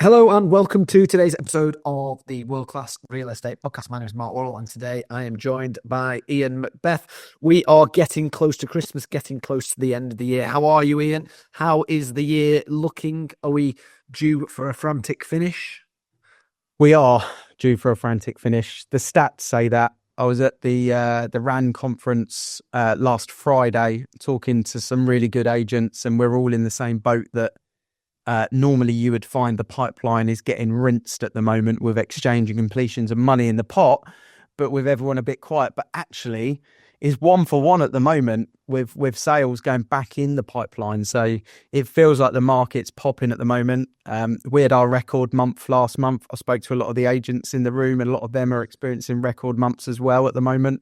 Hello and welcome to today's episode of the World Class Real Estate Podcast. My name is Mark Worrell and today I am joined by Ian Macbeth. We are getting close to Christmas, getting close to the end of the year. How are you, Ian? How is the year looking? Are we due for a frantic finish? We are due for a frantic finish. The stats say that. I was at the RAN conference last Friday talking to some really good agents, and we're all in the same boat that normally you would find the pipeline is getting rinsed at the moment with exchange and completions and money in the pot, but with everyone a bit quiet. But actually is 1-for-1 at the moment with sales going back in the pipeline. So it feels like the market's popping at the moment. We had our record month last month. I spoke to a lot of the agents in the room, and a lot of them are experiencing record months as well at the moment,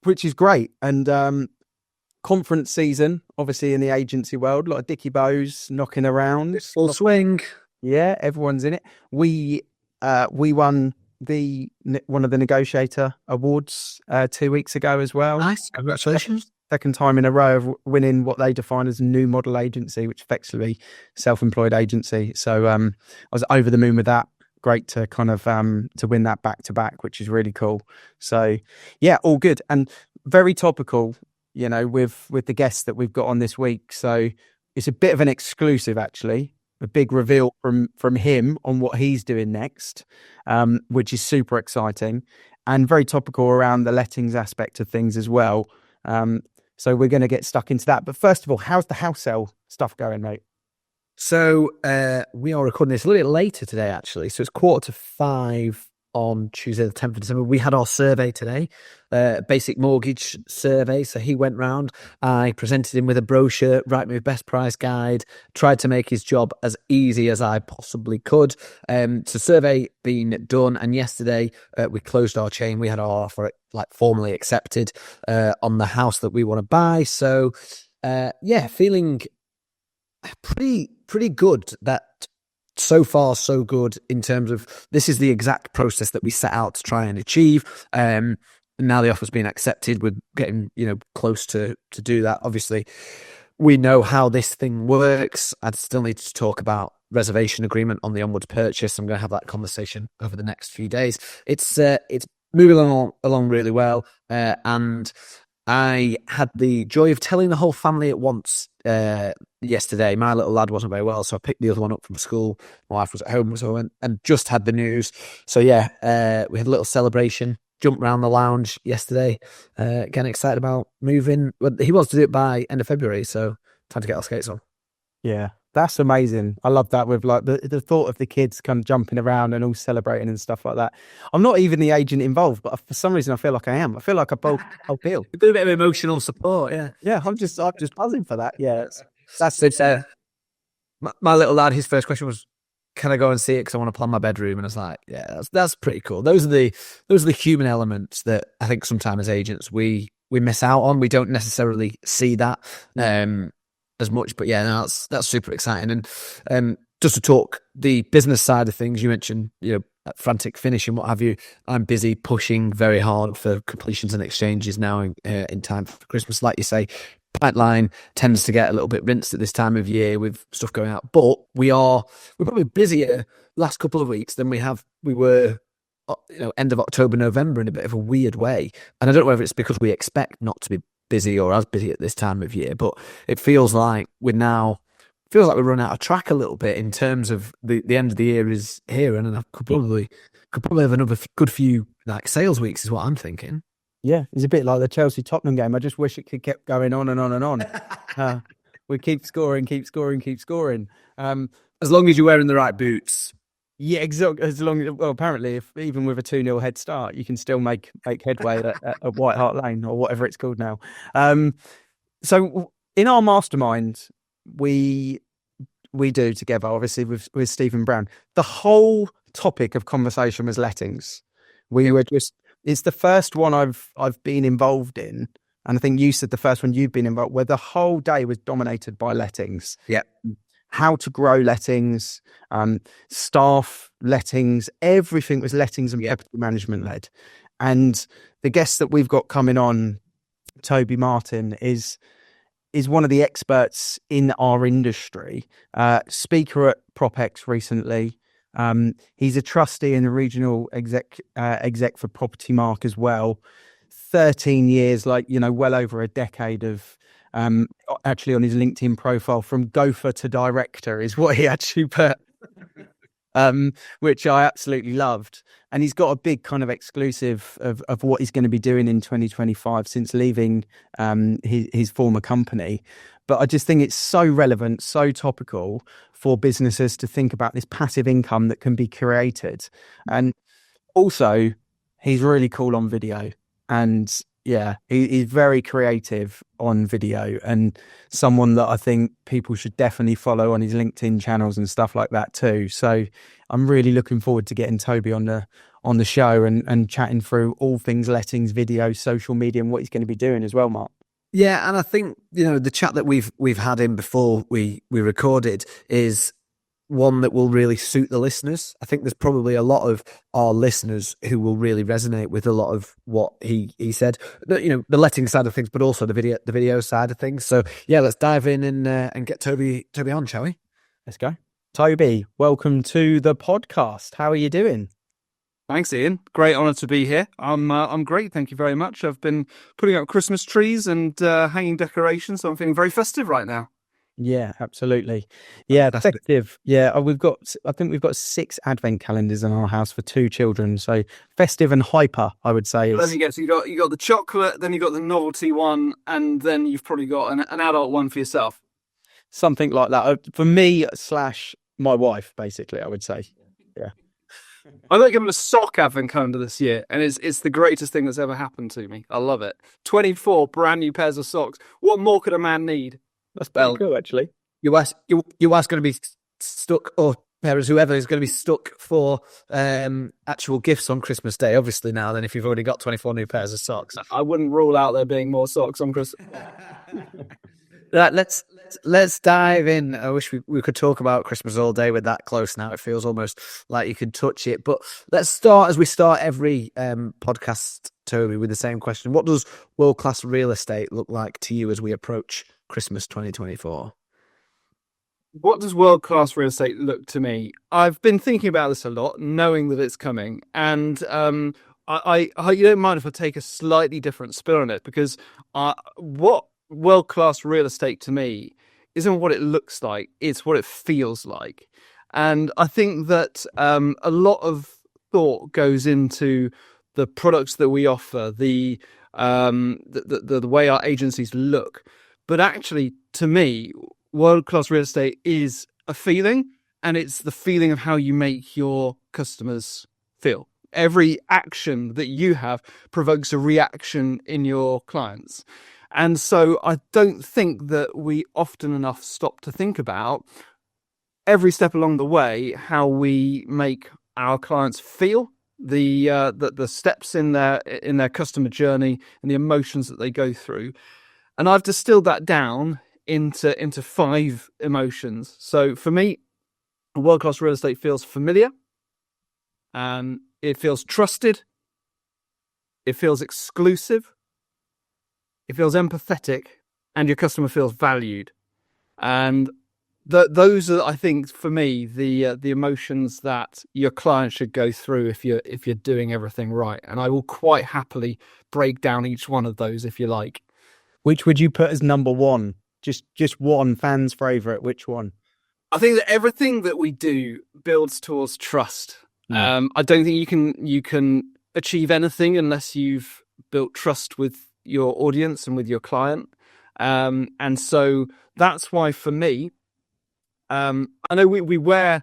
which is great. And conference season, obviously in the agency world, a lot of Dicky Bows knocking around. Full swing. Yeah, everyone's in it. We won one of the negotiator awards 2 weeks ago as well. Nice, congratulations. Second time in a row of winning what they define as a new model agency, which effectively self-employed agency. So I was over the moon with that. Great to kind of to win that back to back, which is really cool. So yeah, all good and very topical, you know, with the guests that we've got on this week. So it's a bit of an exclusive, actually, a big reveal from him on what he's doing next, which is super exciting and very topical around the lettings aspect of things as well. So we're going to get stuck into that. But first of all, how's the house sale stuff going, mate? So we are recording this a little bit later today, actually. So it's 4:45 on Tuesday, the 10th of December. We had our survey today, basic mortgage survey. So he went round. I presented him with a brochure, Write Me a Best Price Guide, tried to make his job as easy as I possibly could. So survey being done. And yesterday we closed our chain. We had our offer formally accepted on the house that we want to buy. So feeling pretty good that so far so good in terms of this is the exact process that we set out to try and achieve. Now the offer's been accepted. We're getting close to do that. Obviously, we know how this thing works. I'd still need to talk about reservation agreement on the onwards purchase. I'm going to have that conversation over the next few days. It's moving along really well, and I had the joy of telling the whole family at once yesterday. My little lad wasn't very well, so I picked the other one up from school. My wife was at home, so I went and just had the news. So yeah, we had a little celebration, jumped around the lounge yesterday, getting excited about moving. Well, he wants to do it by end of February, so time to get our skates on. Yeah, that's amazing. I love that with the thought of the kids kind of jumping around and all celebrating and stuff like that. I'm not even the agent involved, but for some reason I feel like I am. I feel like I'll feel a bit of emotional support. Yeah. I'm just buzzing for that. Yeah, that's it. My little lad, his first question was, "Can I go and see it? Because I want to plan my bedroom." And I was like, "Yeah, that's pretty cool." Those are the human elements that I think sometimes as agents we miss out on. We don't necessarily see that as much, but yeah, no, that's super exciting. And just to talk the business side of things, you mentioned frantic finish and what have you. I'm busy pushing very hard for completions and exchanges now in time for Christmas. Like you say, pipeline tends to get a little bit rinsed at this time of year with stuff going out, but we're probably busier last couple of weeks than we were end of October, November in a bit of a weird way. And I don't know whether it's because we expect not to be busy or as busy at this time of year, but it feels like we're running out of track a little bit in terms of the end of the year is here, and I could probably have another good few sales weeks is what I'm thinking. Yeah, it's a bit like the Chelsea Tottenham game. I just wish it could keep going on and on and on. We keep scoring. As long as you're wearing the right boots. Yeah, exactly. As long as, well, apparently, even with a 2-0 head start, you can still make headway at White Hart Lane or whatever it's called now. So in our mastermind, we do together, obviously with Stephen Brown. The whole topic of conversation was lettings. It's the first one I've been involved in, and I think you said the first one you've been involved, where the whole day was dominated by lettings. Yeah. How to grow lettings, staff lettings, everything was lettings and property management led. And the guest that we've got coming on, Toby Martin, is is one of the experts in our industry, speaker at PropX recently. He's a trustee and a regional exec for Property Mark as well. 13 years, well over a decade of actually on his LinkedIn profile, from gopher to director is what he actually put, which I absolutely loved. And he's got a big kind of exclusive of what he's going to be doing in 2025 since leaving his former company. But I just think it's so relevant, so topical for businesses to think about this passive income that can be created. And also, he's really cool on video. And yeah, he's very creative on video, and someone that I think people should definitely follow on his LinkedIn channels and stuff like that too. So I'm really looking forward to getting Toby on the show and chatting through all things lettings, video, social media, and what he's going to be doing as well, Mark. Yeah, and I think, the chat that we've had in before we recorded is one that will really suit the listeners. I think there's probably a lot of our listeners who will really resonate with a lot of what he said. The letting side of things, but also the video side of things. So yeah, let's dive in and get Toby on, shall we? Let's go. Toby, welcome to the podcast. How are you doing? Thanks, Ian. Great honour to be here. I'm great, thank you very much. I've been putting up Christmas trees and hanging decorations, so I'm feeling very festive right now. Yeah, absolutely. Yeah, festive. Yeah, I think we've got 6 advent calendars in our house for 2 children. So festive and hyper, I would say. Then you got the chocolate, then you got the novelty one, and then you've probably got an adult one for yourself. Something like that. For me / my wife, basically, I would say. Yeah. I got given a sock advent calendar this year, and it's the greatest thing that's ever happened to me. I love it. 24 brand new pairs of socks. What more could a man need? That's pretty cool, actually. Your wife's going to be stuck, or parents, whoever is going to be stuck for actual gifts on Christmas Day, obviously now, then if you've already got 24 new pairs of socks. I wouldn't rule out there being more socks on Christmas. Right, let's dive in. I wish we could talk about Christmas all day with that close now. It feels almost like you could touch it. But let's start, as we start every podcast, Toby, with the same question. What does world-class real estate look like to you as we approach Christmas 2024? What does world-class real estate look to me? I've been thinking about this a lot, knowing that it's coming. And I you don't mind if I take a slightly different spin on it, because what world-class real estate to me isn't what it looks like, it's what it feels like. And I think that a lot of thought goes into the products that we offer, the way our agencies look. But actually, to me, world-class real estate is a feeling, and it's the feeling of how you make your customers feel. Every action that you have provokes a reaction in your clients. And so I don't think that we often enough stop to think about every step along the way how we make our clients feel, the steps in their customer journey and the emotions that they go through. And I've distilled that down into 5 emotions. So for me, world-class real estate feels familiar, it feels trusted, it feels exclusive, it feels empathetic, and your customer feels valued. And those are, I think, for me, the emotions that your client should go through if you're doing everything right. And I will quite happily break down each one of those if you like. Which would you put as number 1? Just one, fans' favourite. Which one? I think that everything that we do builds towards trust. I don't think you can achieve anything unless you've built trust with your audience and with your client. And so that's why, for me, I know we wear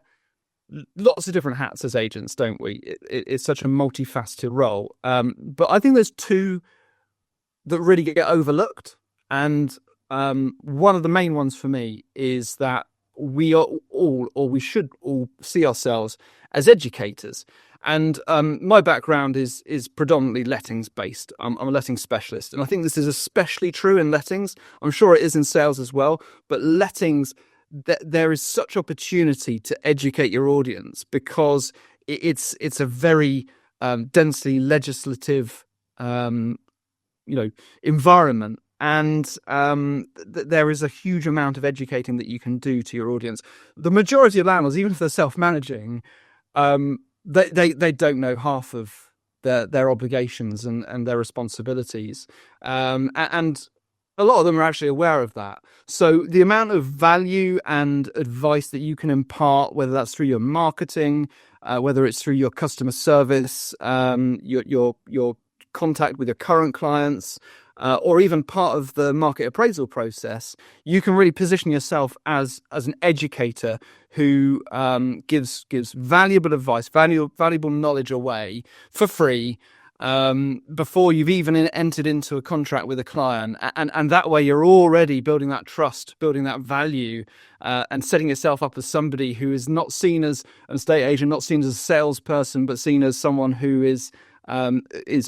lots of different hats as agents, don't we? It's such a multifaceted role. But I think there's 2 that really get overlooked. And one of the main ones for me is that we are all, or we should all, see ourselves as educators. And my background is predominantly lettings based. I'm a lettings specialist, and I think this is especially true in lettings. I'm sure it is in sales as well, but lettings, there is such opportunity to educate your audience, because it's a very densely legislative environment. And there is a huge amount of educating that you can do to your audience. The majority of landlords, even if they're self-managing, they don't know half of their obligations and their responsibilities. And a lot of them are actually aware of that. So the amount of value and advice that you can impart, whether that's through your marketing, whether it's through your customer service, your contact with your current clients, or even part of the market appraisal process, you can really position yourself as an educator who gives valuable advice, valuable knowledge away for free, before you've even entered into a contract with a client. And that way you're already building that trust, building that value, and setting yourself up as somebody who is not seen as an estate agent, not seen as a salesperson, but seen as someone who is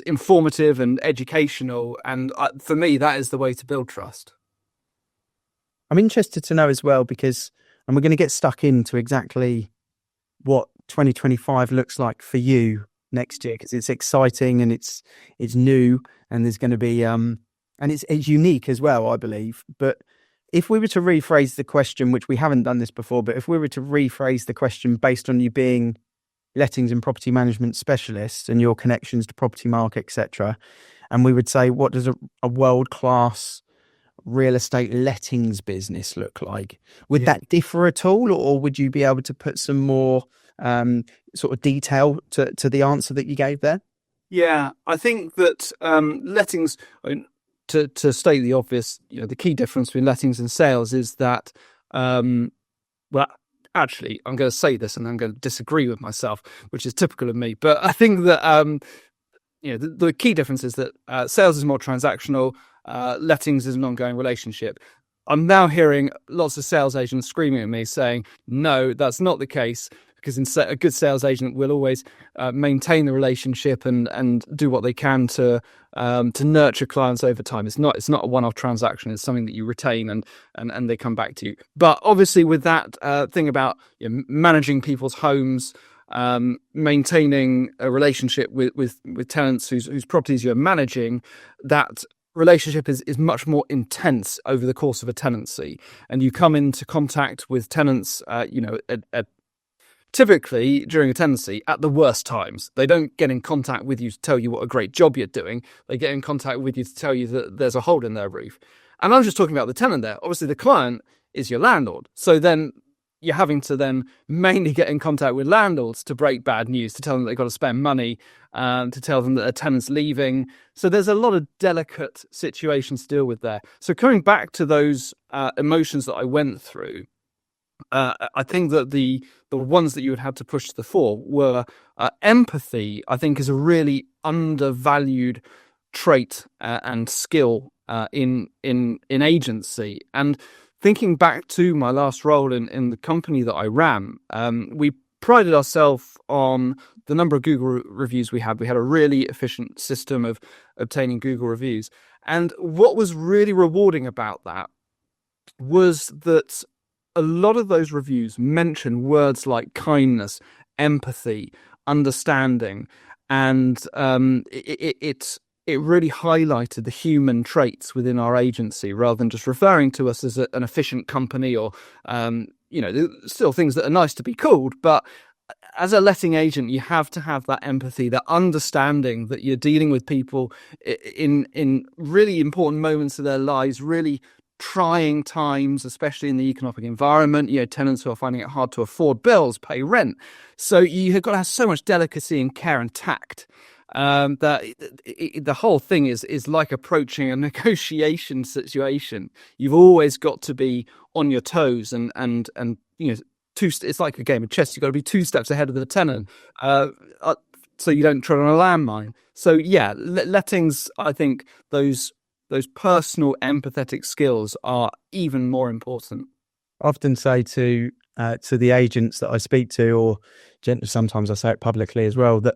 informative and educational. And for me, that is the way to build trust. I'm interested to know as well, and we're going to get stuck into exactly what 2025 looks like for you next year, because it's exciting and it's new, and there's going to be and it's unique as well, I believe. But if we were to rephrase the question, which we haven't done this before, but if we were to rephrase the question based on you being lettings and property management specialist and your connections to property market, etc., and we would say, what does a world-class real estate lettings business look like? Would that differ at all, or would you be able to put some more sort of detail to the answer that you gave there? Yeah, I think that lettings, to state the obvious, the key difference between lettings and sales is that, well, actually, I'm going to say this and I'm going to disagree with myself, which is typical of me. But I think that the key difference is that sales is more transactional, lettings is an ongoing relationship. I'm now hearing lots of sales agents screaming at me saying, no, that's not the case, because a good sales agent will always maintain the relationship and do what they can to nurture clients over time. It's not a one-off transaction. It's something that you retain and they come back to you. But obviously, with that thing about managing people's homes, maintaining a relationship with tenants whose properties you're managing, that relationship is much more intense over the course of a tenancy, and you come into contact with tenants, typically during a tenancy at the worst times. They don't get in contact with you to tell you what a great job you're doing. They get in contact with you to tell you that there's a hole in their roof. And I'm just talking about the tenant there. Obviously, the client is your landlord. So then you're having to then mainly get in contact with landlords to break bad news, to tell them they've got to spend money, to tell them that a tenant's leaving. So there's a lot of delicate situations to deal with there. So coming back to those emotions that I went through, I think that the ones that you would have to push to the fore were empathy. I think is a really undervalued trait and skill in agency. And thinking back to my last role in the company that I ran, we prided ourselves on the number of Google reviews we had. We had a really efficient system of obtaining Google reviews. And what was really rewarding about that was that a lot of those reviews mention words like kindness, empathy, understanding, and it really highlighted the human traits within our agency, rather than just referring to us as an efficient company, or still things that are nice to be called. But as a letting agent, you have to have that empathy, that understanding that you're dealing with people in really important moments of their lives, really trying times, especially in the economic environment. Tenants who are finding it hard to afford bills, pay rent. So you've got to have so much delicacy and care and tact, that the whole thing is like approaching a negotiation situation. You've always got to be on your toes, and it's like a game of chess. You've got to be 2 steps ahead of the tenant, so you don't tread on a landmine. So yeah, lettings, I think those personal empathetic skills are even more important. I often say to the agents that I speak to, or sometimes I say it publicly as well, that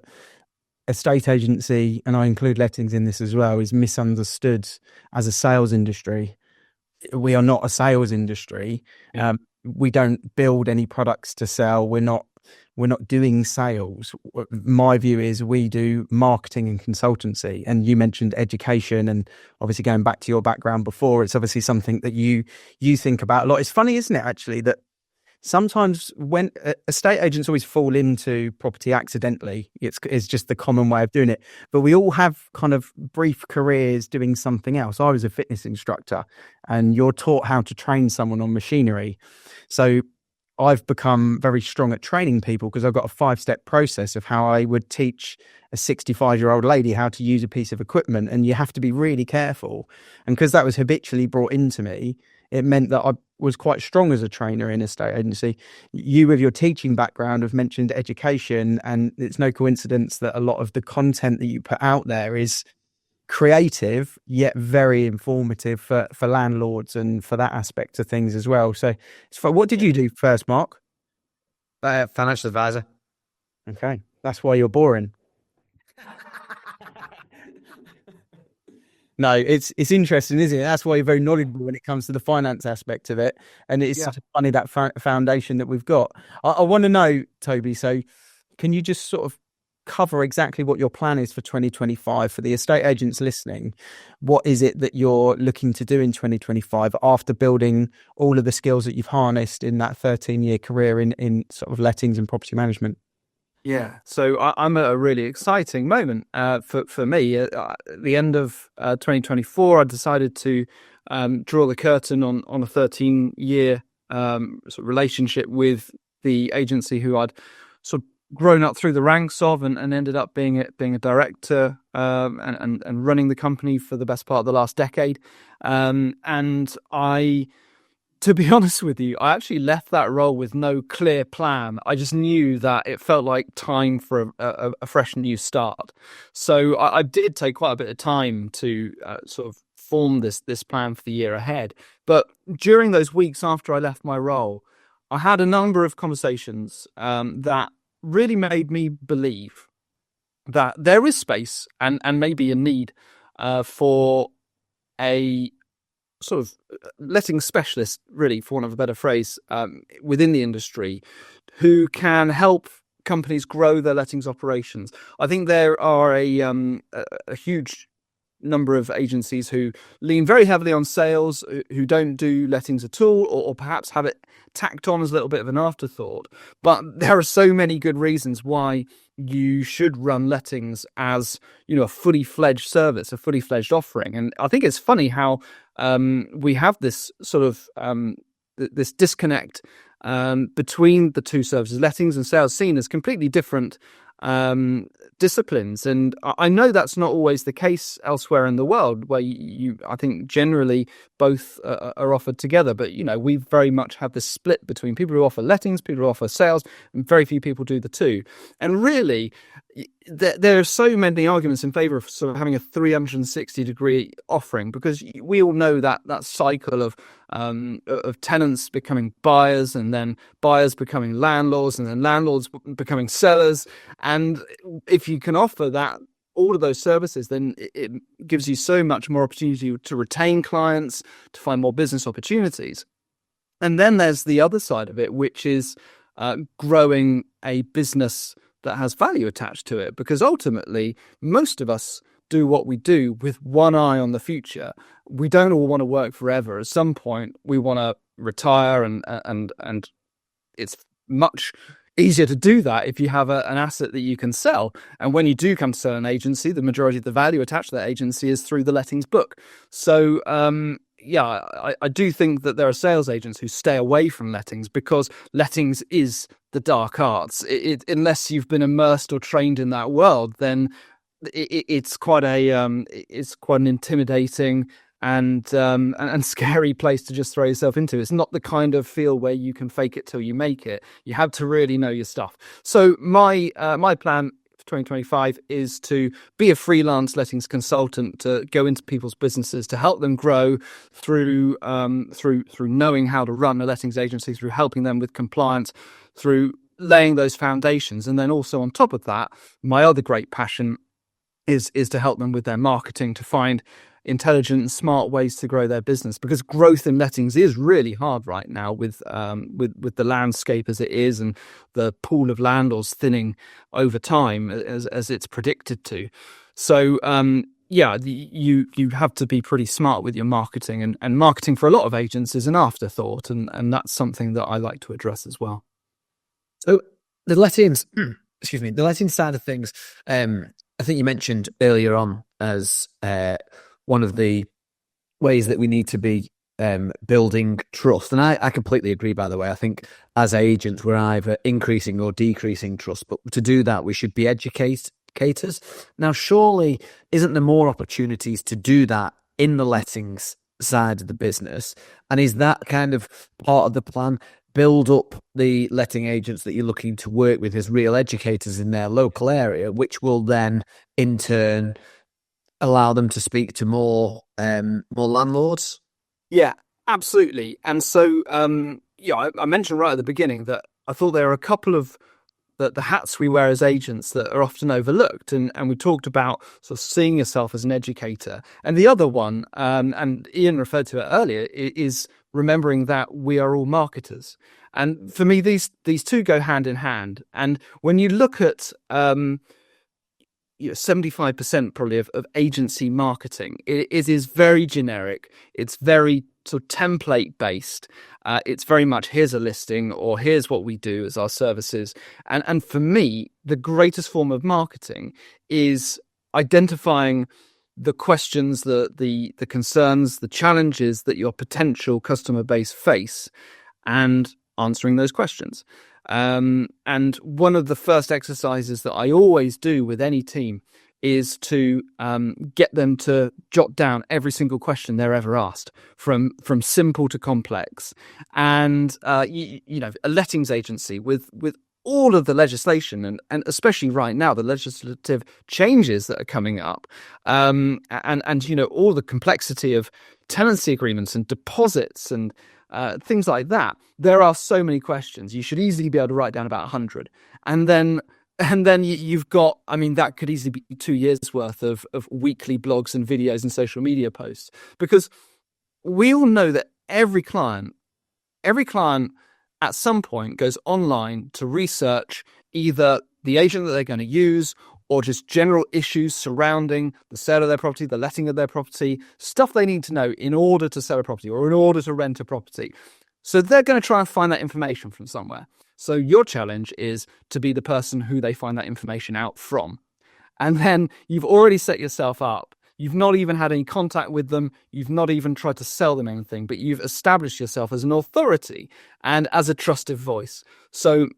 estate agency, and I include lettings in this as well, is misunderstood as a sales industry. We are not a sales industry. we don't build any products to sell. We're not doing sales. My view is we do marketing and consultancy. And you mentioned education, and obviously going back to your background before, it's obviously something that you think about a lot. It's funny, isn't it, actually, that sometimes when estate agents always fall into property accidentally, it's just the common way of doing it. But we all have kind of brief careers doing something else. I was a fitness instructor, and you're taught how to train someone on machinery. So I've become very strong at training people because I've got a 5-step process of how I would teach a 65-year-old lady how to use a piece of equipment. And you have to be really careful. And because that was habitually brought into me, it meant that I was quite strong as a trainer in a estate agency. You, with your teaching background, have mentioned education, and it's no coincidence that a lot of the content that you put out there is creative yet very informative for landlords and for that aspect of things as well. So what did you do first, Mark? Financial advisor. Okay, that's why you're boring. No, it's interesting, isn't it? That's why you're very knowledgeable when it comes to the finance aspect of it. And it's funny, that foundation that we've got. I want to know, Toby, so can you just sort of cover exactly what your plan is for 2025 for the estate agents listening? What is it that you're looking to do in 2025 after building all of the skills that you've harnessed in that 13-year career in sort of lettings and property management? Yeah, so I'm at a really exciting moment for me. At the end of 2024, I decided to draw the curtain on a 13-year sort of relationship with the agency who I'd sort of grown up through the ranks of, and ended up being a director and running the company for the best part of the last decade. And to be honest with you, I actually left that role with no clear plan. I just knew that it felt like time for a fresh new start. So I did take quite a bit of time to sort of form this plan for the year ahead. But during those weeks after I left my role, I had a number of conversations that really made me believe that there is space and maybe a need for a sort of letting specialist, really, for want of a better phrase, within the industry, who can help companies grow their lettings operations. I think there are a huge number of agencies who lean very heavily on sales, who don't do lettings at all, or perhaps have it tacked on as a little bit of an afterthought. But there are so many good reasons why you should run lettings as, a fully fledged service, a fully fledged offering. And I think it's funny how we have this sort of this disconnect between the two services, lettings and sales, seen as completely different disciplines. And I know that's not always the case elsewhere in the world, where I think generally both are offered together. But, we very much have this split between people who offer lettings, people who offer sales, and very few people do the two. And really, there are so many arguments in favor of sort of having a 360-degree offering, because we all know that cycle of tenants becoming buyers, and then buyers becoming landlords, and then landlords becoming sellers. And if you can offer that, all of those services, then it gives you so much more opportunity to retain clients, to find more business opportunities. And then there's the other side of it, which is growing a business that has value attached to it, because ultimately most of us do what we do with one eye on the future. We don't all want to work forever. At some point we want to retire, and it's much easier to do that if you have an asset that you can sell. And when you do come to sell an agency, the majority of the value attached to that agency is through the lettings book. So I do think that there are sales agents who stay away from lettings, because lettings is the dark arts. Unless you've been immersed or trained in that world, then it's quite an intimidating and scary place to just throw yourself into. It's not the kind of field where you can fake it till you make it. You have to really know your stuff. So my plan 2025 is to be a freelance lettings consultant, to go into people's businesses, to help them grow through knowing how to run a lettings agency, through helping them with compliance, through laying those foundations. And then also on top of that, my other great passion is to help them with their marketing, to find intelligent and smart ways to grow their business, because growth in lettings is really hard right now with the landscape as it is and the pool of landlords thinning over time as it's predicted to. So you have to be pretty smart with your marketing, and marketing for a lot of agents is an afterthought, and that's something that I like to address as well. So the lettings, the letting side of things, I think you mentioned earlier on as one of the ways that we need to be building trust. And I completely agree, by the way. I think as agents, we're either increasing or decreasing trust. But to do that, we should be educators. Now, surely, isn't there more opportunities to do that in the lettings side of the business? And is that kind of part of the plan? Build up the letting agents that you're looking to work with as real educators in their local area, which will then in turn allow them to speak to more landlords. Yeah, absolutely. And so I mentioned right at the beginning that I thought there are a couple of the hats we wear as agents that are often overlooked, and we talked about sort of seeing yourself as an educator. And the other one, and Ian referred to it earlier, is remembering that we are all marketers. And for me, these two go hand in hand. And when you look at 75% probably of agency marketing, it is very generic. It's very sort of template based. It's very much, here's a listing, or here's what we do as our services. And for me, the greatest form of marketing is identifying the questions, the concerns, the challenges that your potential customer base face, and answering those questions. And one of the first exercises that I always do with any team is to get them to jot down every single question they're ever asked, from simple to complex. And a lettings agency with all of the legislation and especially right now the legislative changes that are coming up, and all the complexity of tenancy agreements and deposits and things like that. There are so many questions. You should easily be able to write down about 100, and then you've got, that could easily be 2 years worth of weekly blogs and videos and social media posts, because we all know that every client at some point goes online to research either the agent that they're going to use, or just general issues surrounding the sale of their property, the letting of their property, stuff they need to know in order to sell a property or in order to rent a property. So they're going to try and find that information from somewhere. So your challenge is to be the person who they find that information out from. And then you've already set yourself up. You've not even had any contact with them. You've not even tried to sell them anything, but you've established yourself as an authority and as a trusted voice. So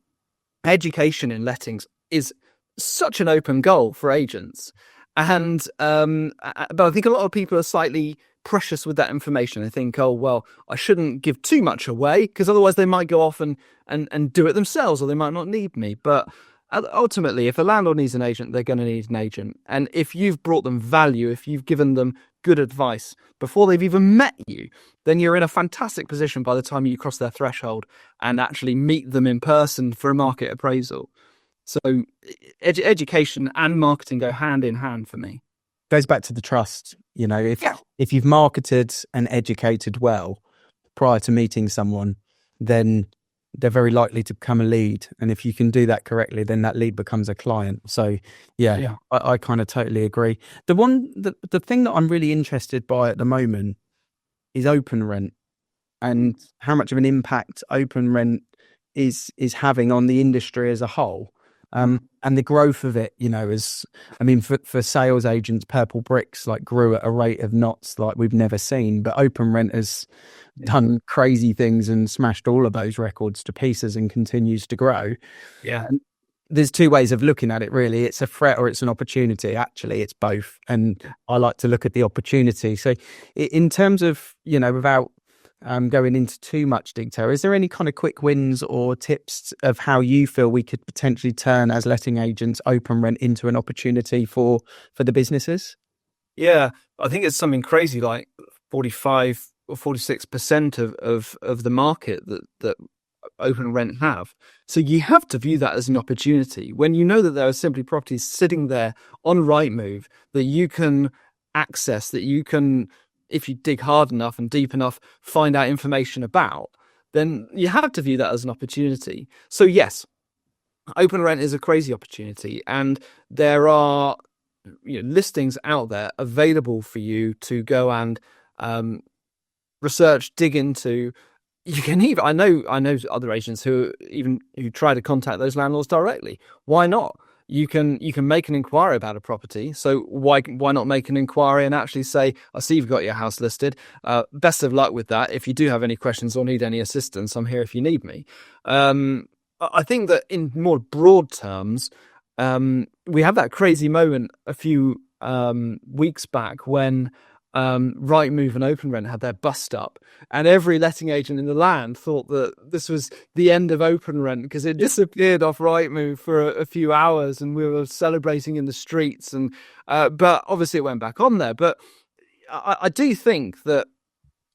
education in lettings is such an open goal for agents. And but I think a lot of people are slightly precious with that information. They think, oh, well, I shouldn't give too much away because otherwise they might go off and do it themselves, or they might not need me. But ultimately, if a landlord needs an agent, they're going to need an agent. And if you've brought them value, if you've given them good advice before they've even met you, then you're in a fantastic position by the time you cross their threshold and actually meet them in person for a market appraisal. So education and marketing go hand in hand for me. Goes back to the trust. If you've marketed and educated well prior to meeting someone, then they're very likely to become a lead. And if you can do that correctly, then that lead becomes a client. So yeah. I kind of totally agree. The thing that I'm really interested by at the moment is open rent, and how much of an impact open rent is having on the industry as a whole. And the growth of it, for sales agents, Purple Bricks grew at a rate of knots like we've never seen. But open rent has done crazy things and smashed all of those records to pieces and continues to grow. Yeah. And there's two ways of looking at it, really. It's a threat or it's an opportunity. Actually, it's both. And I like to look at the opportunity. So in terms of, without going into too much detail, is there any kind of quick wins or tips of how you feel we could potentially turn as letting agents open rent into an opportunity for the businesses? Yeah, I think it's something crazy like 45 or 46% of the market that open rent have. So you have to view that as an opportunity when you know that there are simply properties sitting there on Rightmove that you can access that you can, if you dig hard enough and deep enough, find out information about, then you have to view that as an opportunity. So yes, open rent is a crazy opportunity, and there are listings out there available for you to go and research, dig into. You can even I know other agents who try to contact those landlords directly. Why not? You can make an inquiry about a property. So why not make an inquiry and actually say, I see you've got your house listed. Best of luck with that. If you do have any questions or need any assistance, I'm here if you need me. I think that in more broad terms, we had that crazy moment a few weeks back when Rightmove and Open Rent had their bust up, and every letting agent in the land thought that this was the end of Open Rent because it disappeared off Rightmove for a few hours, and we were celebrating in the streets. And but obviously it went back on there. But I do think that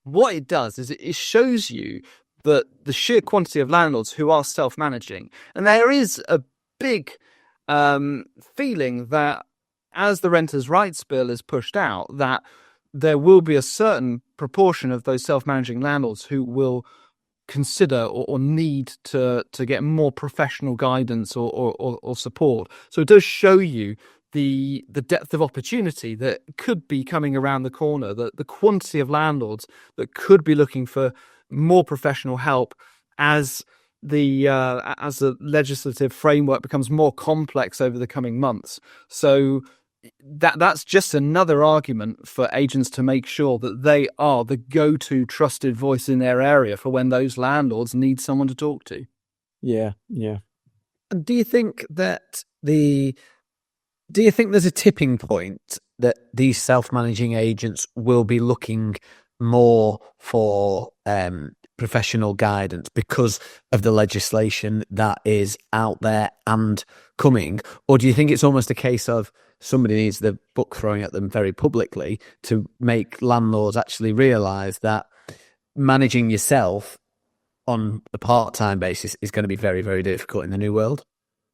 what it does is it shows you that the sheer quantity of landlords who are self-managing, and there is a big feeling that as the Renters' Rights Bill is pushed out, that there will be a certain proportion of those self-managing landlords who will consider or need to get more professional guidance or support. So it does show you the depth of opportunity that could be coming around the corner, the quantity of landlords that could be looking for more professional help as the legislative framework becomes more complex over the coming months. So that's just another argument for agents to make sure that they are the go-to trusted voice in their area for when those landlords need someone to talk to. Yeah. And do you think there's a tipping point that these self-managing agents will be looking more for professional guidance because of the legislation that is out there and coming? Or do you think it's almost a case of somebody needs the book throwing at them very publicly to make landlords actually realise that managing yourself on a part-time basis is going to be very, very difficult in the new world?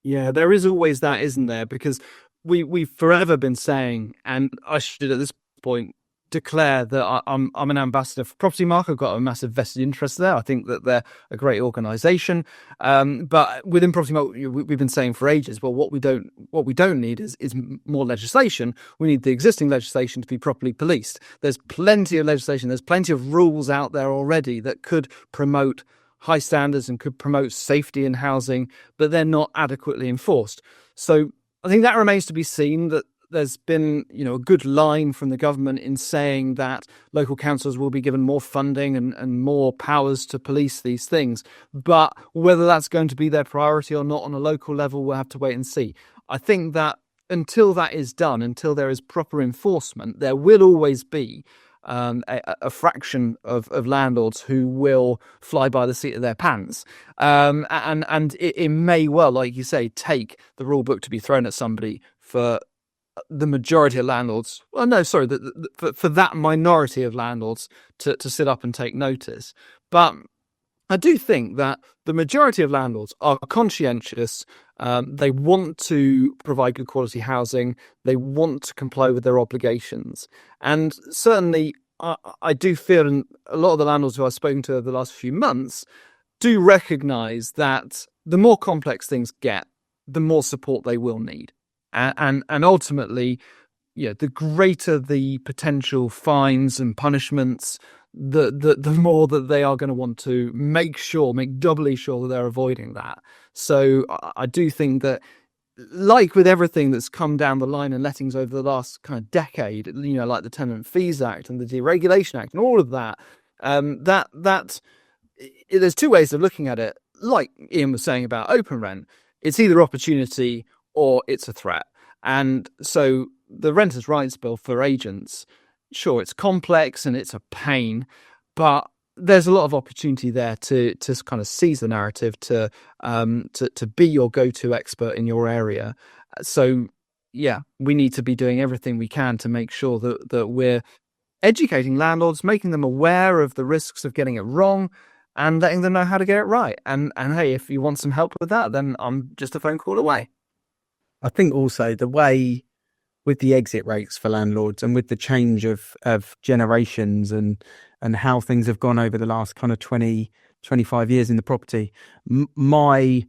Yeah, there is always that, isn't there? Because we've forever been saying, and I should at this point declare that I'm an ambassador for Property Mark. I've got a massive vested interest there. I think that they're a great organisation. But within Property Mark, we've been saying for ages, well, what we don't need is more legislation. We need the existing legislation to be properly policed. There's plenty of legislation. There's plenty of rules out there already that could promote high standards and could promote safety in housing, but they're not adequately enforced. So I think that remains to be seen. That there's been, a good line from the government in saying that local councils will be given more funding and more powers to police these things. But whether that's going to be their priority or not on a local level, we'll have to wait and see. I think that until that is done, until there is proper enforcement, there will always be a fraction of landlords who will fly by the seat of their pants. And it may well, like you say, take the rule book to be thrown at somebody for the majority of landlords. Well, no, sorry, for that minority of landlords to sit up and take notice. But I do think that the majority of landlords are conscientious. They want to provide good quality housing. They want to comply with their obligations. And certainly, I do feel, and a lot of the landlords who I've spoken to over the last few months do recognise that the more complex things get, the more support they will need. And ultimately, the greater the potential fines and punishments, the more that they are going to want to make doubly sure that they're avoiding that. So I do think that, like with everything that's come down the line in lettings over the last kind of decade, like the Tenant Fees Act and the Deregulation Act and all of that, there's two ways of looking at it. Like Ian was saying about open rent, it's either opportunity or it's a threat. And so the Renters' Rights Bill for agents, sure, it's complex and it's a pain, but there's a lot of opportunity there to kind of seize the narrative, to be your go-to expert in your area. So, yeah, we need to be doing everything we can to make sure that we're educating landlords, making them aware of the risks of getting it wrong, and letting them know how to get it right. And hey, if you want some help with that, then I'm just a phone call away. I think also the way with the exit rates for landlords and with the change of generations and how things have gone over the last kind of 20-25 years in the property, my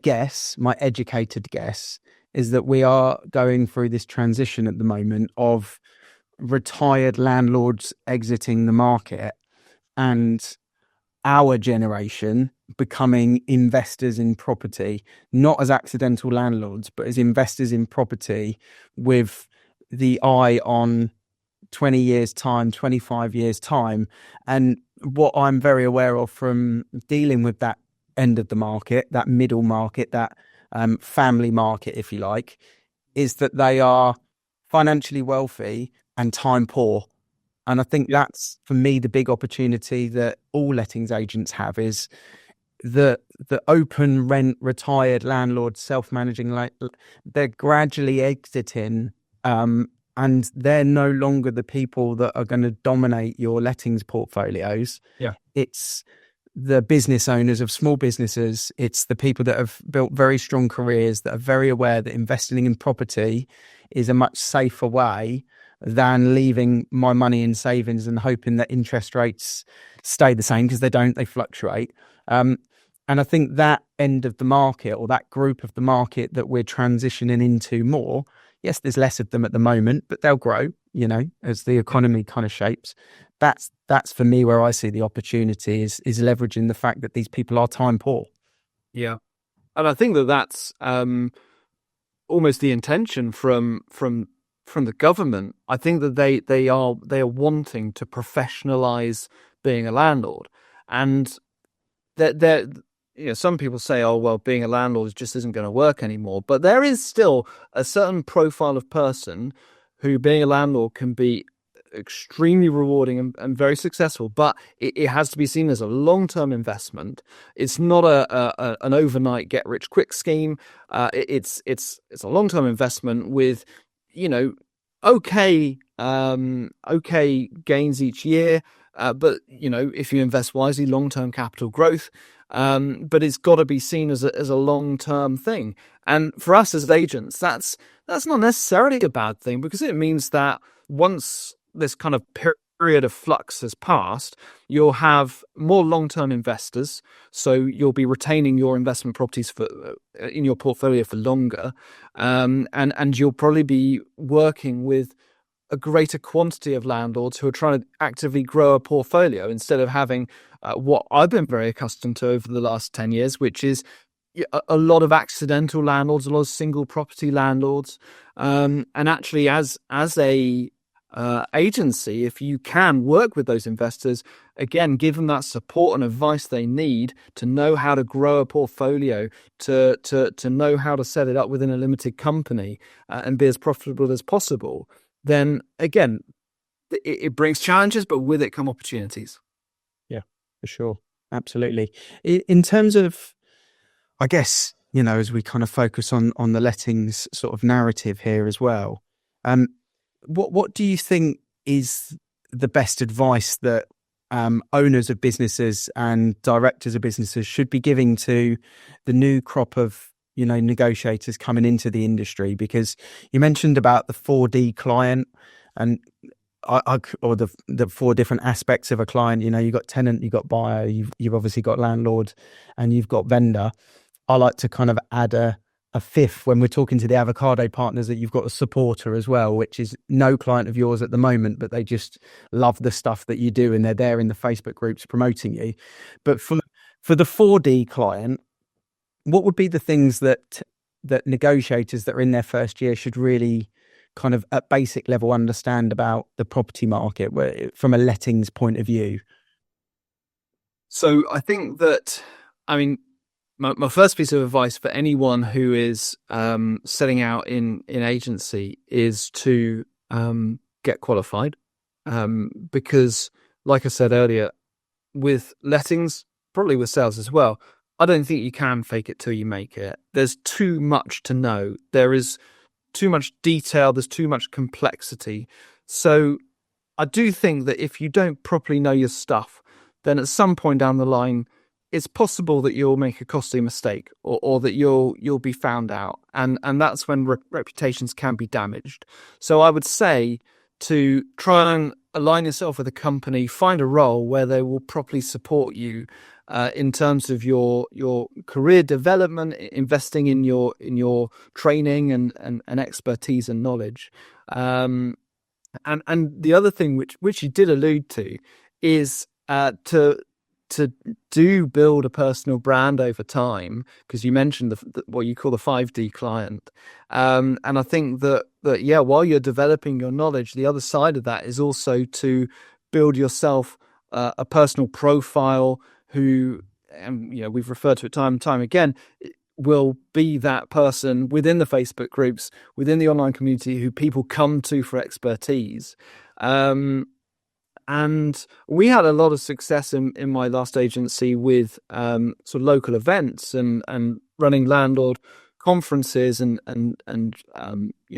guess, my educated guess, is that we are going through this transition at the moment of retired landlords exiting the market and our generation becoming investors in property, not as accidental landlords, but as investors in property with the eye on 20 years' time, 25 years' time. And what I'm very aware of from dealing with that end of the market, that middle market, that family market, if you like, is that they are financially wealthy and time poor. And I think that's, for me, the big opportunity that all lettings agents have is the open rent retired landlords, self-managing, like they're gradually exiting, and they're no longer the people that are going to dominate your lettings portfolios. Yeah. It's the business owners of small businesses. It's the people that have built very strong careers, that are very aware that investing in property is a much safer way than leaving my money in savings and hoping that interest rates stay the same, because they don't, they fluctuate. And I think that end of the market, or that group of the market that we're transitioning into more, yes, there's less of them at the moment, but they'll grow, as the economy kind of shapes. That's for me where I see the opportunity is leveraging the fact that these people are time poor. Yeah. And I think that's almost the intention from the government. I think that they are wanting to professionalize being a landlord, and that some people say, oh well, being a landlord just isn't going to work anymore. But there is still a certain profile of person who, being a landlord, can be extremely rewarding and very successful, but it has to be seen as a long-term investment. It's not an overnight get rich quick scheme. It's a long-term investment with okay gains each year, but if you invest wisely, long-term capital growth. But it's got to be seen as a long-term thing. And for us as agents, that's not necessarily a bad thing, because it means that once this kind of period of flux has passed, you'll have more long-term investors, so you'll be retaining your investment properties in your portfolio for longer, and you'll probably be working with a greater quantity of landlords who are trying to actively grow a portfolio, instead of having what I've been very accustomed to over the last 10 years, which is a lot of accidental landlords, a lot of single property landlords. And actually, as a agency, if you can work with those investors, again, give them that support and advice they need to know how to grow a portfolio, to know how to set it up within a limited company, and be as profitable as possible, then again, it brings challenges, but with it come opportunities. Yeah, for sure. Absolutely. In terms of, I guess, as we kind of focus on the lettings sort of narrative here as well, what do you think is the best advice that owners of businesses and directors of businesses should be giving to the new crop of negotiators coming into the industry? Because you mentioned about the 4D client, and or the four different aspects of a client. You've got tenant, you've got buyer, you've obviously got landlord, and you've got vendor. I like to kind of add a fifth when we're talking to the avocado partners, that you've got a supporter as well, which is no client of yours at the moment, but they just love the stuff that you do, and they're there in the Facebook groups promoting you. But for the 4D client, what would be the things that negotiators that are in their first year should really kind of at basic level understand about the property market, from a lettings point of view? So I think that, my first piece of advice for anyone who is setting out in agency is to get qualified, because, like I said earlier, with lettings, probably with sales as well, I don't think you can fake it till you make it. There's too much to know. There is too much detail. There's too much complexity. So I do think that if you don't properly know your stuff, then at some point down the line, it's possible that you'll make a costly mistake, or that you'll be found out, and that's when reputations can be damaged. So I would say to try and align yourself with a company, find a role where they will properly support you in terms of your career development, investing in your training and expertise and knowledge. And the other thing which you did allude to is to do build a personal brand over time, because you mentioned what you call the 5D client. And I think that yeah, while you're developing your knowledge, the other side of that is also to build yourself a personal profile who, we've referred to it time and time again, will be that person within the Facebook groups, within the online community, who people come to for expertise. And we had a lot of success in my last agency with sort of local events and running landlord conferences and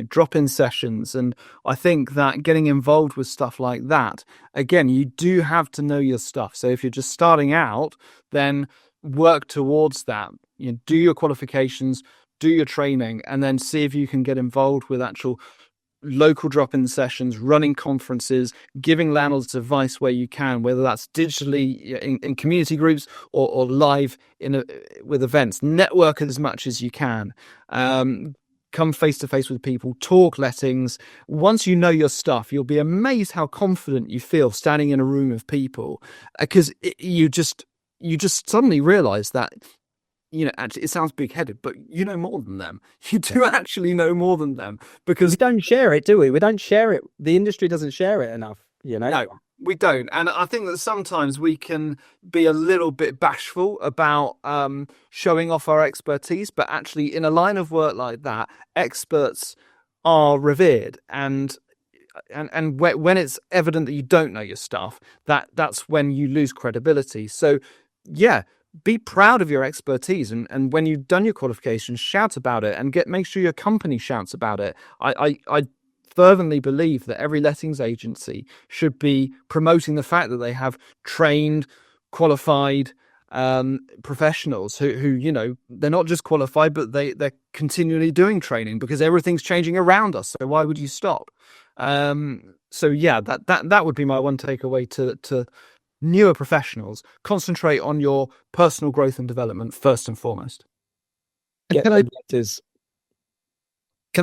drop-in sessions. And I think that getting involved with stuff like that, again, you do have to know your stuff. So if you're just starting out, then work towards that. Do your qualifications, do your training, and then see if you can get involved with actual local drop-in sessions, running conferences, giving landlords advice where you can, whether that's digitally in community groups or live with events. Network as much as you can. Come face to face with people, talk lettings. Once you know your stuff, you'll be amazed how confident you feel standing in a room of people, because you just suddenly realize that, actually, it sounds big-headed, but you know more than them. You do actually know more than them, because we don't share it, do we? We don't share it. The industry doesn't share it enough, No, we don't. And I think that sometimes we can be a little bit bashful about showing off our expertise, but actually in a line of work like that, experts are revered. And when it's evident that you don't know your stuff, that's when you lose credibility. So, yeah, be proud of your expertise, and when you've done your qualifications, shout about it, and make sure your company shouts about it. I fervently believe that every lettings agency should be promoting the fact that they have trained, qualified professionals who they're not just qualified, but they're continually doing training, because everything's changing around us. So why would you stop? So yeah, that would be my one takeaway to newer professionals. Concentrate on your personal growth and development first and foremost. Can I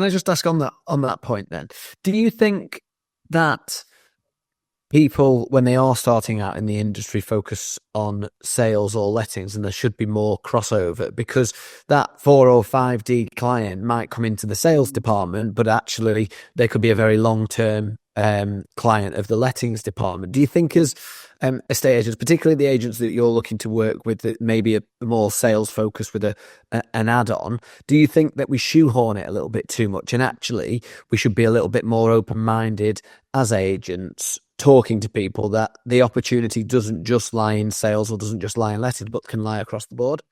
just ask on that point then? Do you think that people, when they are starting out in the industry, focus on sales or lettings, and there should be more crossover, because that 4 or 5D client might come into the sales department, but actually they could be a very long-term client of the lettings department? Do you think as estate agents, particularly the agents that you're looking to work with, that maybe a more sales focus with an add-on, do you think that we shoehorn it a little bit too much, and actually we should be a little bit more open-minded as agents, talking to people that the opportunity doesn't just lie in sales or doesn't just lie in lettings, but can lie across the board?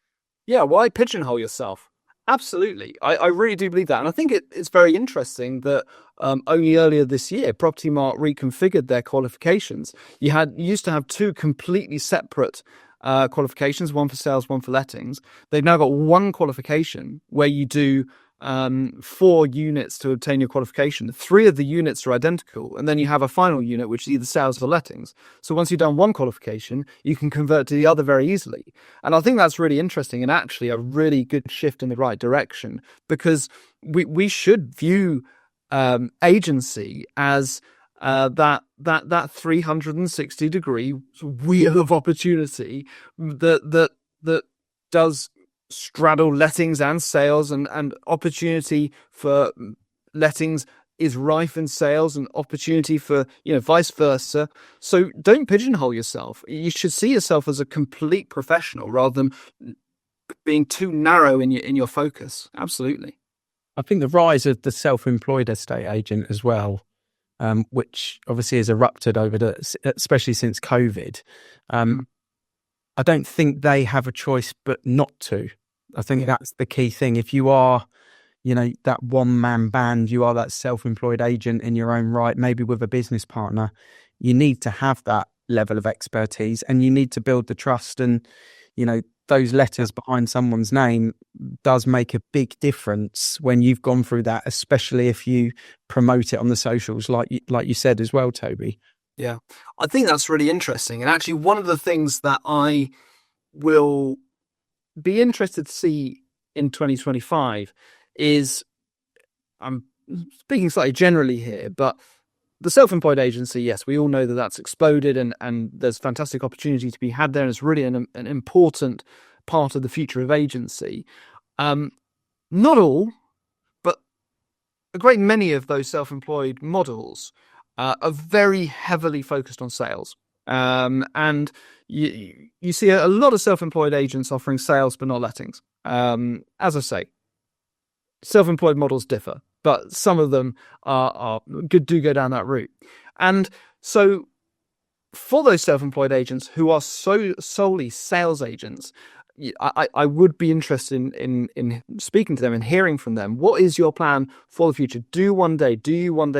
Yeah, why pigeonhole yourself? Absolutely. I really do believe that. And I think it's very interesting that only earlier this year, Property Mart reconfigured their qualifications. You used to have two completely separate qualifications, one for sales, one for lettings. They've now got one qualification where you do 4 units to obtain your qualification. 3 of the units are identical, and then you have a final unit which is either sales or lettings. So once you've done one qualification, you can convert to the other very easily. And I think that's really interesting, and actually a really good shift in the right direction, because we should view agency as that 360-degree wheel of opportunity that does straddle lettings and sales, and opportunity for lettings is rife in sales, and opportunity for vice versa. So don't pigeonhole yourself. You should see yourself as a complete professional rather than being too narrow in your focus. Absolutely. I think the rise of the self-employed estate agent as well, which obviously has erupted especially since COVID. I don't think they have a choice but not to. I think that's the key thing. If you are, that one-man band, you are that self-employed agent in your own right, maybe with a business partner, you need to have that level of expertise, and you need to build the trust. And, those letters behind someone's name does make a big difference when you've gone through that, especially if you promote it on the socials, like you said as well, Toby. Yeah, I think that's really interesting. And actually, one of the things that I will be interested to see in 2025 is, I'm speaking slightly generally here, but the self-employed agency, yes, we all know that that's exploded and there's fantastic opportunity to be had there. And it's really an important part of the future of agency. Not all, but a great many of those self-employed models are very heavily focused on sales. And you see a lot of self-employed agents offering sales but not lettings. As I say, self-employed models differ, but some of them do go down that route. And so for those self-employed agents who are solely sales agents, I would be interested in speaking to them and hearing from them. What is your plan for the future? Do you one day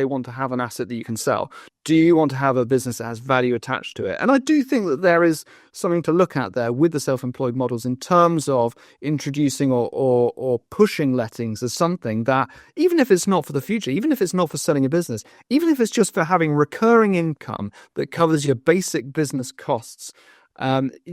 want to have an asset that you can sell? Do you want to have a business that has value attached to it? And I do think that there is something to look at there with the self-employed models in terms of introducing or pushing lettings as something that, even if it's not for the future, even if it's not for selling a business, even if it's just for having recurring income that covers your basic business costs,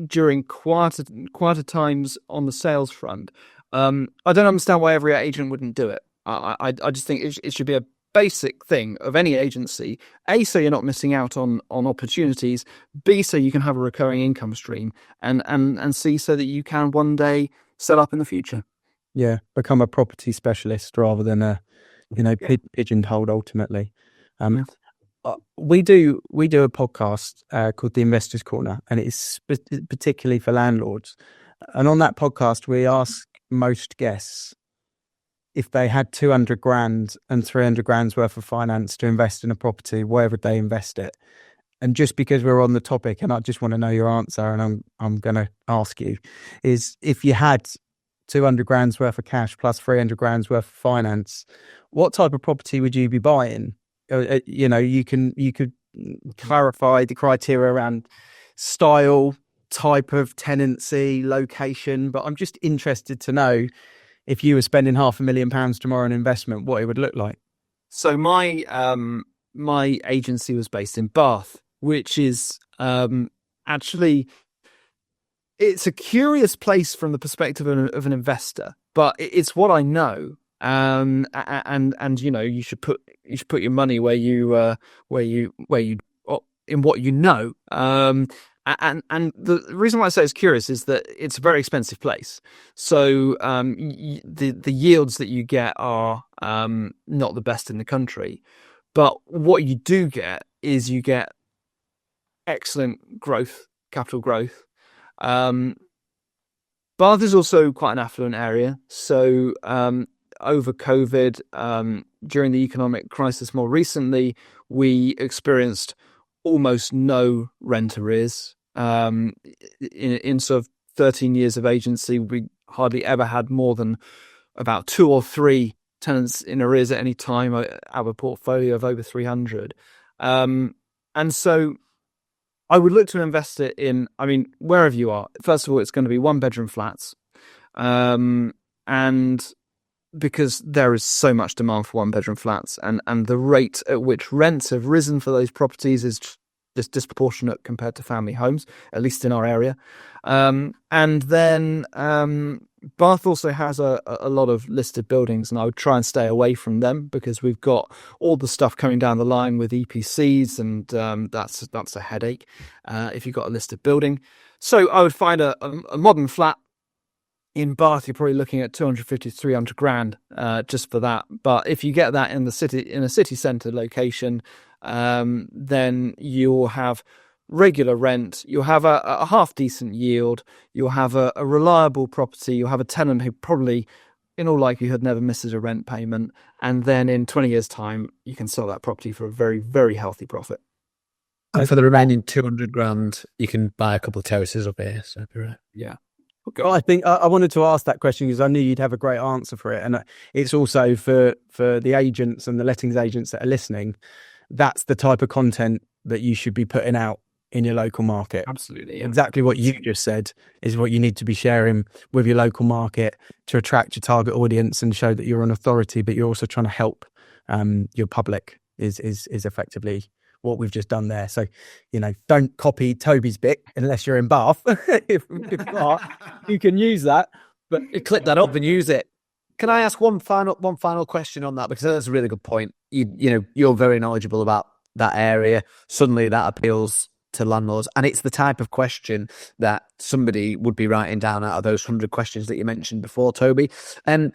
during quieter times on the sales front. I don't understand why every agent wouldn't do it. I just think it should be a basic thing of any agency. A, so you're not missing out on opportunities. B, so you can have a recurring income stream. And C, so that you can one day sell up in the future. Yeah, become a property specialist rather than pigeonholed ultimately. We do a podcast called The Investors Corner, and it's particularly for landlords. And on that podcast, we ask most guests if they had 200 grand and 300 grand's worth of finance to invest in a property, where would they invest it? And just because we're on the topic, and I just want to know your answer, and I'm going to ask you, is if you had 200 grand's worth of cash plus 300 grand's worth of finance, what type of property would you be buying? You could clarify the criteria around style, type of tenancy, location, but I'm just interested to know, if you were spending £500,000 tomorrow on investment, what it would look like. So my agency was based in Bath, which is actually, it's a curious place from the perspective of an investor, but it's what I know. And you should put your money where you in what you know. And the reason why I say it's curious is that it's a very expensive place. So the yields that you get are not the best in the country, but what you do get is you get excellent growth, capital growth. Bath is also quite an affluent area, so over COVID, during the economic crisis more recently, we experienced almost no rent arrears. In sort of 13 years of agency, we hardly ever had more than about 2 or 3 tenants in arrears at any time out of a portfolio of over 300. And so I would look to invest it in, wherever you are. First of all, it's going to be 1-bedroom flats. And because there is so much demand for 1-bedroom flats, and the rate at which rents have risen for those properties is just disproportionate compared to family homes, at least in our area. And then Bath also has a lot of listed buildings, and I would try and stay away from them because we've got all the stuff coming down the line with EPCs, and that's a headache if you've got a listed building. So I would find a modern flat in Bath. You're probably looking at 250 to 300 grand just for that. But if you get that in a city centre location, then you'll have regular rent, you'll have a half decent yield, you'll have a reliable property, you'll have a tenant who probably, in all likelihood, never misses a rent payment, and then in 20 years' time, you can sell that property for a very, very healthy profit. And for the remaining 200 grand, you can buy a couple of terraces up here. So be right. Yeah. Okay. Well, I think I wanted to ask that question because I knew you'd have a great answer for it, and it's also for the agents and the lettings agents that are listening. That's the type of content that you should be putting out in your local market. Absolutely. Yeah. Exactly what you just said is what you need to be sharing with your local market to attract your target audience and show that you're an authority, but you're also trying to help your public is effectively what we've just done there. So, don't copy Toby's bit unless you're in Bath. if not, you can use that, but clip that up and use it. Can I ask one final question on that? Because that's a really good point. You're very knowledgeable about that area. Suddenly that appeals to landlords, and it's the type of question that somebody would be writing down out of those 100 questions that you mentioned before, Toby. And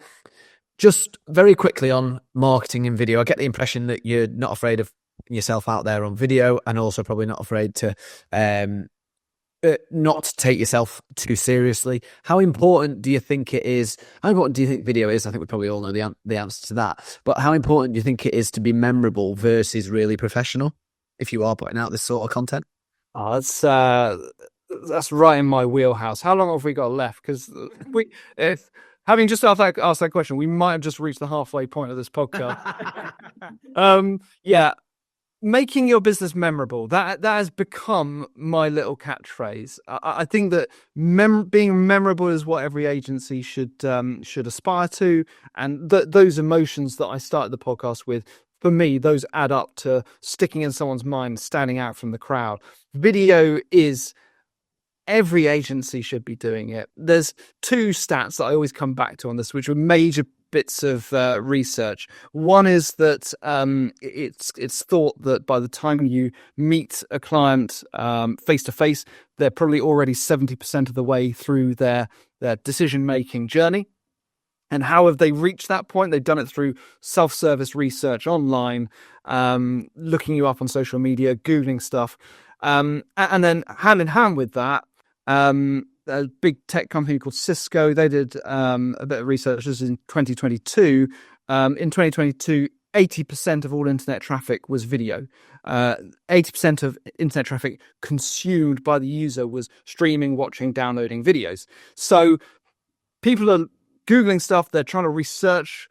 just very quickly on marketing and video, I get the impression that you're not afraid of yourself out there on video, and also probably not afraid to not take yourself too seriously. How important do you think it is? How important do you think video is? I think we probably all know the answer to that. But how important do you think it is to be memorable versus really professional if you are putting out this sort of content? Oh, that's right in my wheelhouse. How long have we got left? Because having just asked that question, we might have just reached the halfway point of this podcast. Yeah. Making your business memorable, that has become my little catchphrase. I think that being memorable is what every agency should aspire to, and those emotions that I started the podcast with, for me, those add up to sticking in someone's mind, standing out from the crowd. Video is, every agency should be doing it. There's two stats that I always come back to on this, which were major bits of research. One is that it's thought that by the time you meet a client face to face, they're probably already 70% of the way through their decision-making journey. And how have they reached that point? They've done it through self-service research online, looking you up on social media, Googling stuff. And then hand in hand with that, a big tech company called Cisco, they did a bit of research. This is in 2022. In 2022, 80% of all internet traffic was video. 80% of internet traffic consumed by the user was streaming, watching, downloading videos. So people are Googling stuff, they're trying to research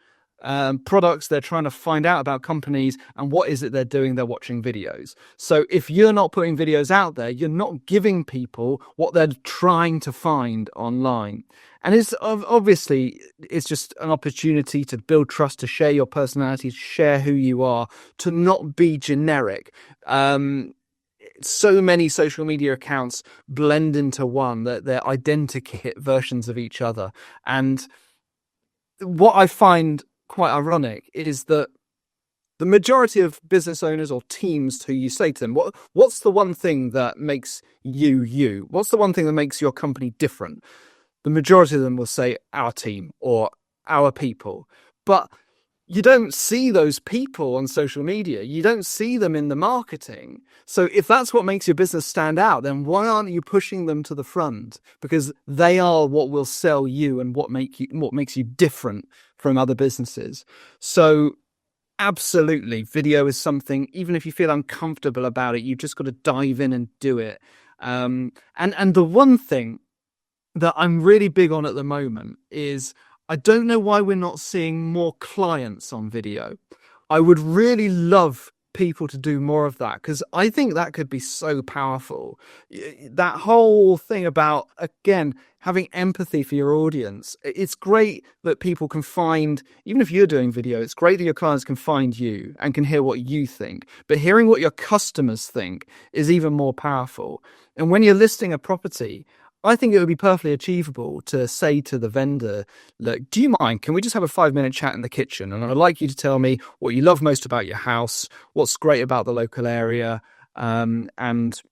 products, they're trying to find out about companies, and what is it they're doing? They're watching videos. So if you're not putting videos out there, you're not giving people what they're trying to find online. And it's obviously, it's just an opportunity to build trust, to share your personality, to share who you are, to not be generic. So many social media accounts blend into one, that they're identical versions of each other. And what I find quite ironic is that the majority of business owners or teams who you say to them, what's the one thing that makes you you? What's the one thing that makes your company different? The majority of them will say our team or our people. But you don't see those people on social media. You don't see them in the marketing. So if that's what makes your business stand out, then why aren't you pushing them to the front? Because they are what will sell you and what makes you different from other businesses. So absolutely, video is something, even if you feel uncomfortable about it, you've just got to dive in and do it. And the one thing that I'm really big on at the moment is, I don't know why we're not seeing more clients on video. I would really love people to do more of that, because I think that could be so powerful. That whole thing about, again, having empathy for your audience. It's great that people can find, even if you're doing video, it's great that your clients can find you and can hear what you think. But hearing what your customers think is even more powerful. And when you're listing a property, I think it would be perfectly achievable to say to the vendor, look, do you mind, can we just have a 5-minute chat in the kitchen? And I'd like you to tell me what you love most about your house, what's great about the local area, and,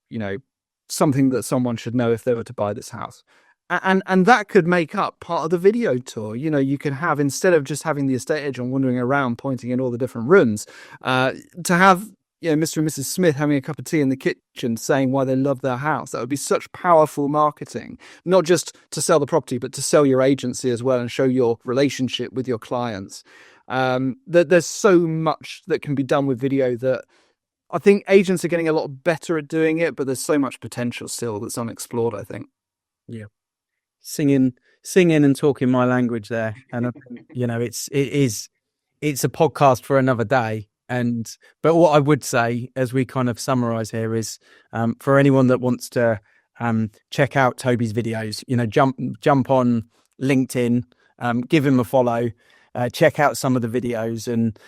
something that someone should know if they were to buy this house. And that could make up part of the video tour. You can have, instead of just having the estate agent wandering around pointing in all the different rooms, to have Mr. and Mrs. Smith having a cup of tea in the kitchen saying why they love their house. That would be such powerful marketing, not just to sell the property, but to sell your agency as well and show your relationship with your clients. There's so much that can be done with video that I think agents are getting a lot better at doing it, but there's so much potential still that's unexplored, I think. Yeah. Singing and talking my language there. And, it's a podcast for another day. But what I would say, as we kind of summarize here, is for anyone that wants to check out Toby's videos, jump on LinkedIn, give him a follow, check out some of the videos, and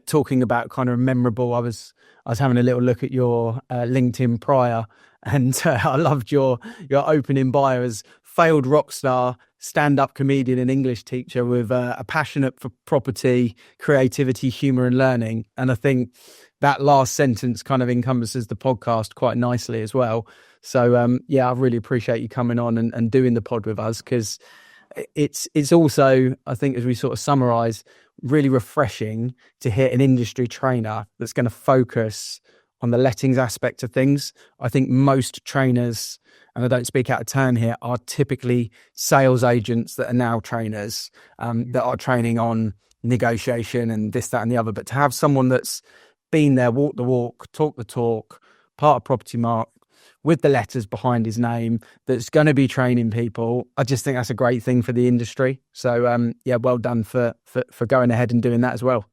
talking about kind of memorable. I was having a little look at your LinkedIn prior, and I loved your opening bio as failed rock star, stand-up comedian and English teacher with a passionate for property, creativity, humor and learning. And I think that last sentence kind of encompasses the podcast quite nicely as well. So I really appreciate you coming on and doing the pod with us, because it's also, I think, as we sort of summarize, really refreshing to hear an industry trainer that's going to focus on the lettings aspect of things. I think most trainers, and I don't speak out of turn here, are typically sales agents that are now trainers, that are training on negotiation and this, that and the other. But to have someone that's been there, walk the walk, talk the talk, part of Property Mark, with the letters behind his name, that's going to be training people, I just think that's a great thing for the industry. So well done for going ahead and doing that as well.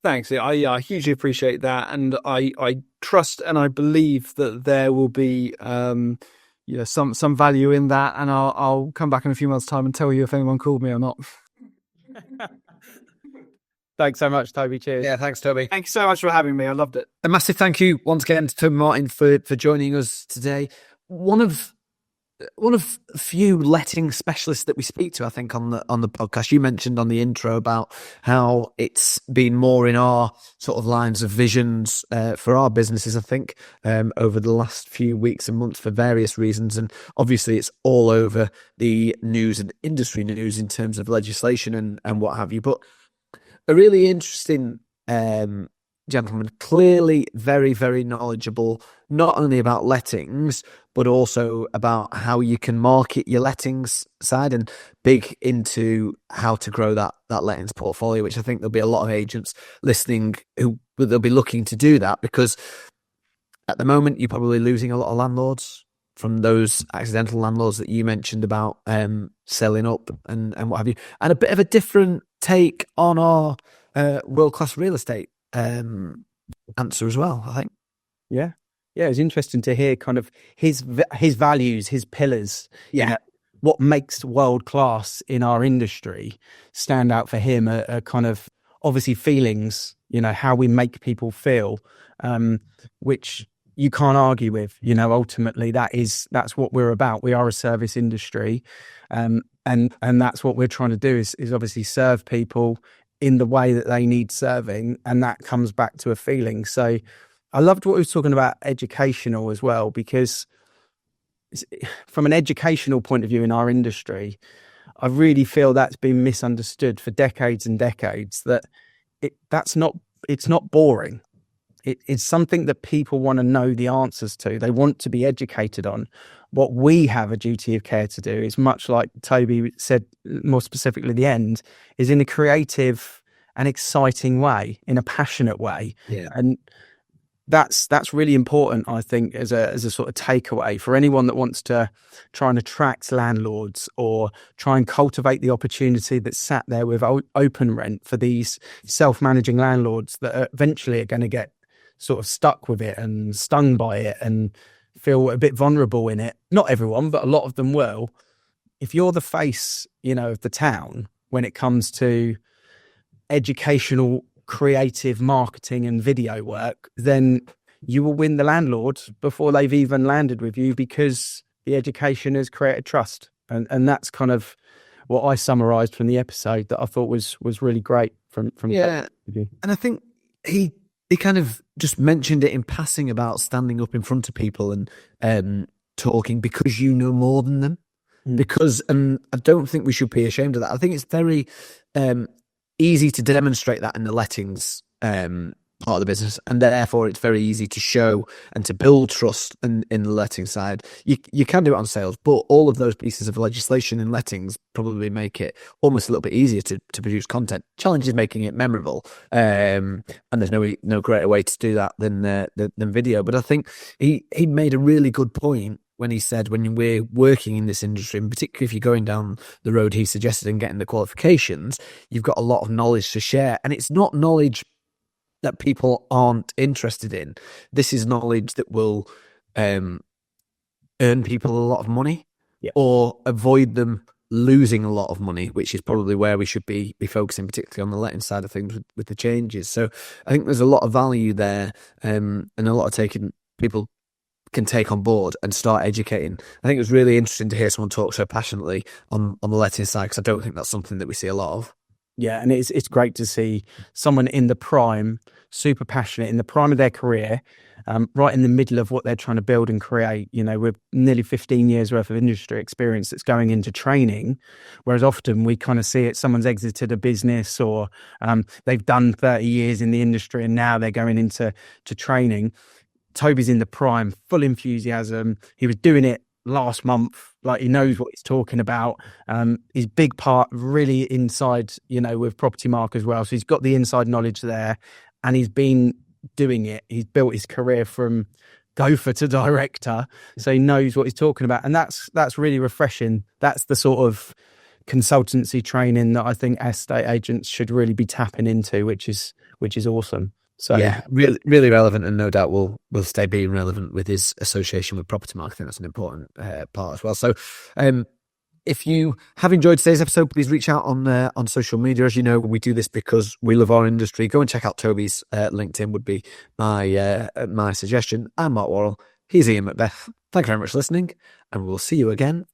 Thanks. I hugely appreciate that, and I trust and I believe that there will be some value in that, and I'll come back in a few months' time and tell you if anyone called me or not. Thanks so much, Toby. Cheers. Yeah, thanks, Toby. Thank you so much for having me. I loved it. A massive thank you once again to Toby Martin for joining us today. One of few letting specialists that we speak to, I think, on the podcast. You mentioned on the intro about how it's been more in our sort of lines of visions for our businesses, I think, over the last few weeks and months for various reasons. And obviously it's all over the news and industry news in terms of legislation and what have you. But a really interesting gentleman, clearly very, very knowledgeable, not only about lettings, but also about how you can market your lettings side, and big into how to grow that lettings portfolio, which I think there'll be a lot of agents listening who they'll be looking to do that, because at the moment you're probably losing a lot of landlords from those accidental landlords that you mentioned about selling up and what have you, and a bit of a different take on our world-class real estate answer as well, I think. Yeah, it's interesting to hear kind of his values, his pillars. What makes world class in our industry stand out for him are kind of obviously feelings, how we make people feel, which you can't argue with. Ultimately that's what we're about. We are a service industry, and that's what we're trying to do is obviously serve people in the way that they need serving, and that comes back to a feeling. So I loved what he was talking about educational as well, because from an educational point of view in our industry, I really feel that's been misunderstood for decades and decades, that it's not boring. It's something that people want to know the answers to. They want to be educated on. What we have a duty of care to do is, much like Toby said more specifically at the end, is in a creative and exciting way, in a passionate way. Yeah. And that's really important, I think, as a sort of takeaway for anyone that wants to try and attract landlords or try and cultivate the opportunity that's sat there with open rent for these self-managing landlords that eventually are going to get sort of stuck with it and stung by it and feel a bit vulnerable in it. Not everyone, but a lot of them will. If you're the face, of the town when it comes to educational, creative marketing and video work, then you will win the landlord before they've even landed with you, because the education has created trust. And that's kind of what I summarized from the episode that I thought was really great from And I think he kind of just mentioned it in passing about standing up in front of people and talking because you know more than them. Because I don't think we should be ashamed of that. I think it's very easy to demonstrate that in the lettings part of the business, and therefore it's very easy to show and to build trust in the letting side. You can do it on sales, but all of those pieces of legislation in lettings probably make it almost a little bit easier to produce content. Challenge is making it memorable, and there's no greater way to do that than video. But I think he made a really good point when he said, when we're working in this industry, and particularly if you're going down the road he suggested and getting the qualifications, you've got a lot of knowledge to share. And it's not knowledge that people aren't interested in. This is knowledge that will earn people a lot of money, or avoid them losing a lot of money, which is probably where we should be focusing, particularly on the letting side of things with the changes. So I think there's a lot of value there, and a lot of people can take on board and start educating. I think it was really interesting to hear someone talk so passionately on the letting side, because I don't think that's something that we see a lot of. Yeah, and it's great to see someone in the prime, super passionate, in the prime of their career, right in the middle of what they're trying to build and create, with nearly 15 years worth of industry experience that's going into training, whereas often we kind of see it, someone's exited a business, or they've done 30 years in the industry and now they're going into training. Toby's in the prime, full enthusiasm. He was doing it last month, like he knows what he's talking about. He's big part really inside, with Property Mark as well. So he's got the inside knowledge there, and he's been doing it. He's built his career from gopher to director, so he knows what he's talking about, and that's really refreshing. That's the sort of consultancy training that I think estate agents should really be tapping into, which is awesome. So yeah, really, really relevant, and no doubt will stay being relevant with his association with Property Mark. I think that's an important part as well. So, if you have enjoyed today's episode, please reach out on social media. As you know, we do this because we love our industry. Go and check out Toby's LinkedIn would be my suggestion. I'm Mark Worrell. He's Ian Macbeth. Thank you very much for listening, and we'll see you again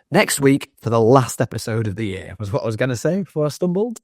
next week for the last episode of the year. Was what I was going to say before I stumbled.